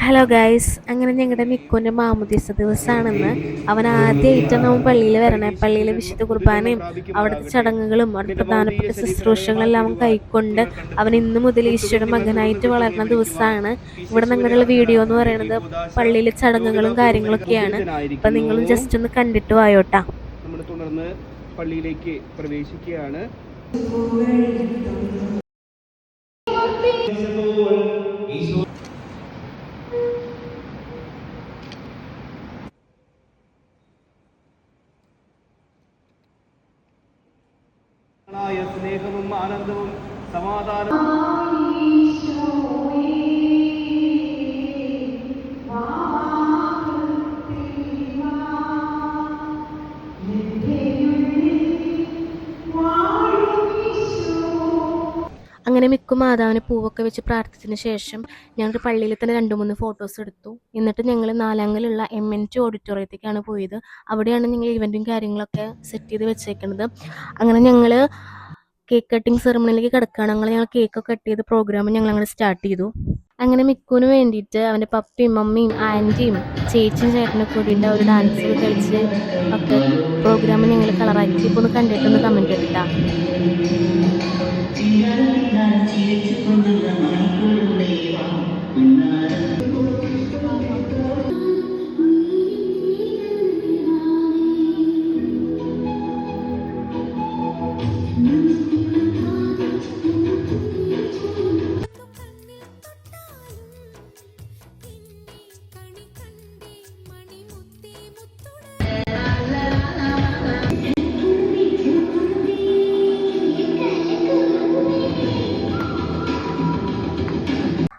Hello guys, അങ്ങനെ ഞങ്ങളുടെ മിക്കുൻ്റെ മാമുദീസ ദിവസമാണെന്ന്. അവൻ ആദ്യമായിട്ടാണ് അവൻ പള്ളിയിൽ വരണേ. പള്ളിയിലെ വിശുദ്ധ കുർബാനയും അവിടുത്തെ ചടങ്ങുകളും അവിടെ പ്രധാനപ്പെട്ട ശുശ്രൂഷകളെല്ലാം അവൻ കൈക്കൊണ്ട് അവൻ ഇന്നു മുതൽ ഈശോയുടെ മകനായിട്ട് വളർന്ന ദിവസമാണ്. ഇവിടെ നിങ്ങളുള്ള വീഡിയോ എന്ന് പറയുന്നത് പള്ളിയിലെ ചടങ്ങുകളും കാര്യങ്ങളൊക്കെയാണ്. അപ്പം നിങ്ങളും ജസ്റ്റ് ഒന്ന് കണ്ടിട്ട് വായോട്ടാ. നമ്മൾ തുടർന്ന് പള്ളിയിലേക്ക് പ്രവേശിക്കുകയാണ്. സ്നേഹവും ആനന്ദവും സമാധാനവും അങ്ങനെ മിക്കും മാതാവിന് പൂവൊക്കെ വെച്ച് പ്രാർത്ഥിച്ചതിന് ശേഷം ഞങ്ങൾ പള്ളിയിൽ തന്നെ 2-3 ഫോട്ടോസ് എടുത്തു. എന്നിട്ട് ഞങ്ങൾ നാലാങ്കലുള്ള MN2 ഓഡിറ്റോറിയത്തേക്കാണ് പോയത്. അവിടെയാണ് ഞങ്ങൾ ഇവൻറ്റും കാര്യങ്ങളൊക്കെ സെറ്റ് ചെയ്ത് വെച്ചേക്കുന്നത്. അങ്ങനെ ഞങ്ങൾ കേക്ക് കട്ടിങ് സെറമണിയിലേക്ക് കിടക്കുകയാണ്. ഞങ്ങൾ കേക്കൊക്കെ കട്ട് ചെയ്ത് പ്രോഗ്രാം ഞങ്ങൾ സ്റ്റാർട്ട് ചെയ്തു. അങ്ങനെ മിക്കുവിന് വേണ്ടിയിട്ട് അവൻ്റെ പപ്പയും മമ്മിയും ആൻറ്റിയും ചേച്ചിയും ചേട്ടനും കൂടിയിട്ട് ഒരു ഡാൻസ് കളിച്ച് ഒക്കെ പ്രോഗ്രാം ഞങ്ങൾ കളറാക്കി. ഇപ്പോൾ ഒന്ന് കണ്ടിട്ടൊന്ന് കമൻറ്റ് ഇട്ടാ.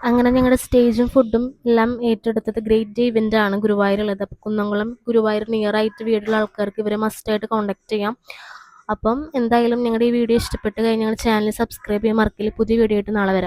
അങ്ങനെ ഞങ്ങളുടെ സ്റ്റേജും ഫുഡും എല്ലാം ഏറ്റെടുത്തത് ഗ്രേറ്റ് ഡേ ഇവൻ്റ് ആണ് ഗുരുവായൂരുള്ളത്. അപ്പോൾ കുന്നംകുളം ഗുരുവായൂർ നിയർ ആയിട്ട് വീടുള്ള ആൾക്കാർക്ക് ഇവരെ മസ്റ്റായിട്ട് കോൺടാക്ട് ചെയ്യാം. അപ്പം എന്തായാലും ഞങ്ങളുടെ ഈ വീഡിയോ ഇഷ്ടപ്പെട്ട് കഴിഞ്ഞാൽ ചാനൽ സബ്സ്ക്രൈബ് ചെയ്യാൻ മറക്കില്ല. പുതിയ വീഡിയോ ആയിട്ട് നാളെ വരാം.